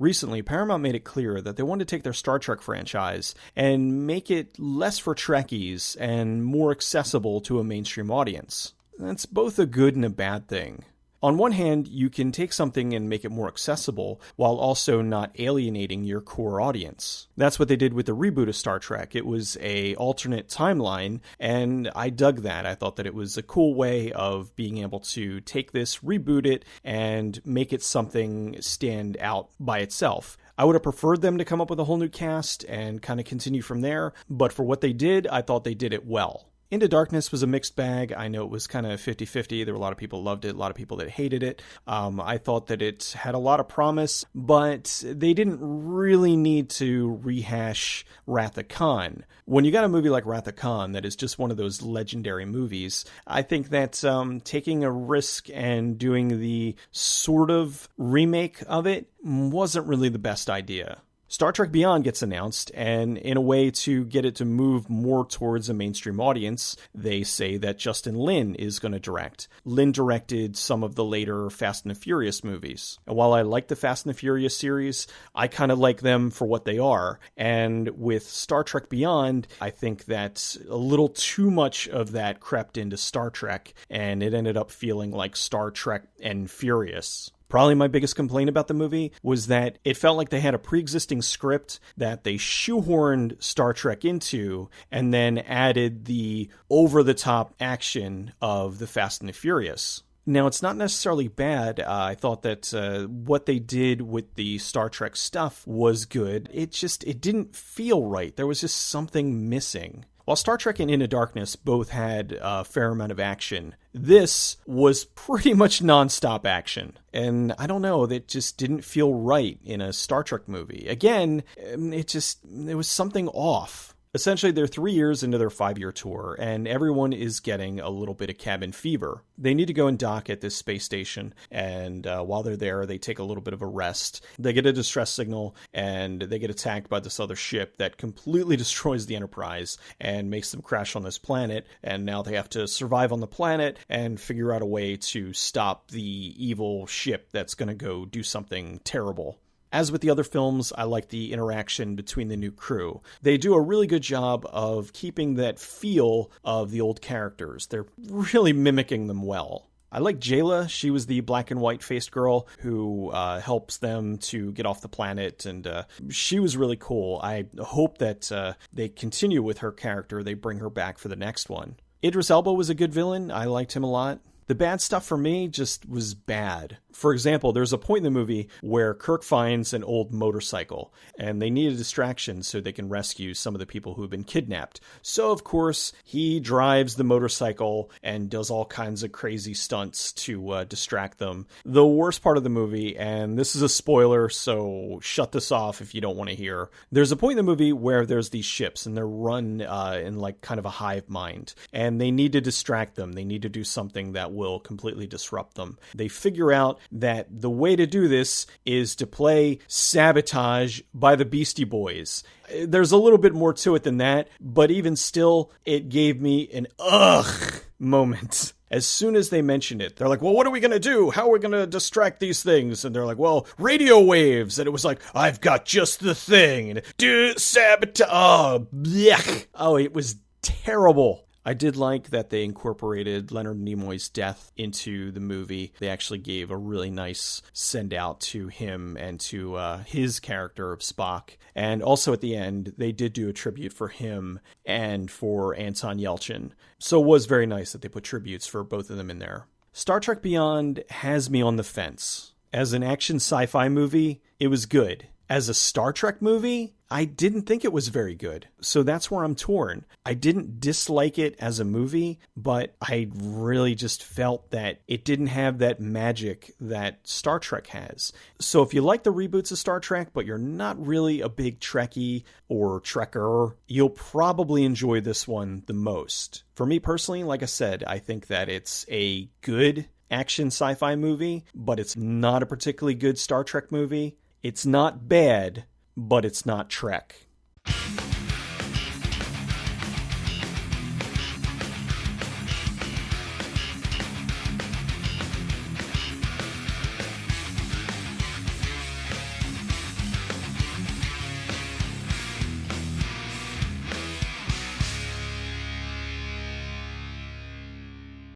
Recently, Paramount made it clear that they wanted to take their Star Trek franchise and make it less for Trekkies and more accessible to a mainstream audience. That's both a good and a bad thing. On one hand, you can take something and make it more accessible while also not alienating your core audience. That's what they did with the reboot of Star Trek. It was an alternate timeline, and I dug that. I thought that it was a cool way of being able to take this, reboot it, and make it something stand out by itself. I would have preferred them to come up with a whole new cast and kind of continue from there, but for what they did, I thought they did it well. Into Darkness was a mixed bag. I know it was kind of 50-50. There were a lot of people who loved it, a lot of people that hated it. I thought that it had a lot of promise, but they didn't really need to rehash Wrath of Khan. When you got a movie like Wrath of Khan that is just one of those legendary movies, I think that taking a risk and doing the sort of remake of it wasn't really the best idea. Star Trek Beyond gets announced, and in a way to get it to move more towards a mainstream audience, they say that Justin Lin is going to direct. Lin directed some of the later Fast and the Furious movies. And while I like the Fast and the Furious series, I kind of like them for what they are. And with Star Trek Beyond, I think that a little too much of that crept into Star Trek, and it ended up feeling like Star Trek and Furious. Probably my biggest complaint about the movie was that it felt like they had a pre-existing script that they shoehorned Star Trek into and then added the over-the-top action of the Fast and the Furious. Now, it's not necessarily bad. I thought that what they did with the Star Trek stuff was good. It didn't feel right. There was just something missing. While Star Trek and Into Darkness both had a fair amount of action, this was pretty much nonstop action. And I don't know, that just didn't feel right in a Star Trek movie. Again, there was something off. Essentially, they're 3 years into their 5-year tour, and everyone is getting a little bit of cabin fever. They need to go and dock at this space station, and while they're there, they take a little bit of a rest. They get a distress signal, and they get attacked by this other ship that completely destroys the Enterprise and makes them crash on this planet, and now they have to survive on the planet and figure out a way to stop the evil ship that's going to go do something terrible. As with the other films, I like the interaction between the new crew. They do a really good job of keeping that feel of the old characters. They're really mimicking them well. I like Jayla. She was the black and white faced girl who helps them to get off the planet, and she was really cool. I hope that they continue with her character. They bring her back for the next one. Idris Elba was a good villain. I liked him a lot. The bad stuff for me just was bad. For example, there's a point in the movie where Kirk finds an old motorcycle, and they need a distraction so they can rescue some of the people who have been kidnapped. So, of course, he drives the motorcycle and does all kinds of crazy stunts to distract them. The worst part of the movie, and this is a spoiler, so shut this off if you don't want to hear. There's a point in the movie where there's these ships, and they're run in like kind of a hive mind, and they need to distract them. They need to do something that will completely disrupt them. They figure out that the way to do this is to play Sabotage by the Beastie Boys. There's a little bit more to it than that, but even still, it gave me an ugh moment. As soon as they mentioned it, they're like, well, what are we going to do? How are we going to distract these things? And they're like, well, radio waves. And it was like, I've got just the thing. And do sabotage. Oh, blech. Oh, it was terrible. I did like that they incorporated Leonard Nimoy's death into the movie. They actually gave a really nice send out to him and to his character of Spock. And also at the end, they did do a tribute for him and for Anton Yelchin. So it was very nice that they put tributes for both of them in there. Star Trek Beyond has me on the fence. As an action sci-fi movie, it was good. As a Star Trek movie, I didn't think it was very good. So that's where I'm torn. I didn't dislike it as a movie, but I really just felt that it didn't have that magic that Star Trek has. So if you like the reboots of Star Trek, but you're not really a big Trekkie or Trekker, you'll probably enjoy this one the most. For me personally, like I said, I think that it's a good action sci-fi movie, but it's not a particularly good Star Trek movie. It's not bad, but it's not Trek.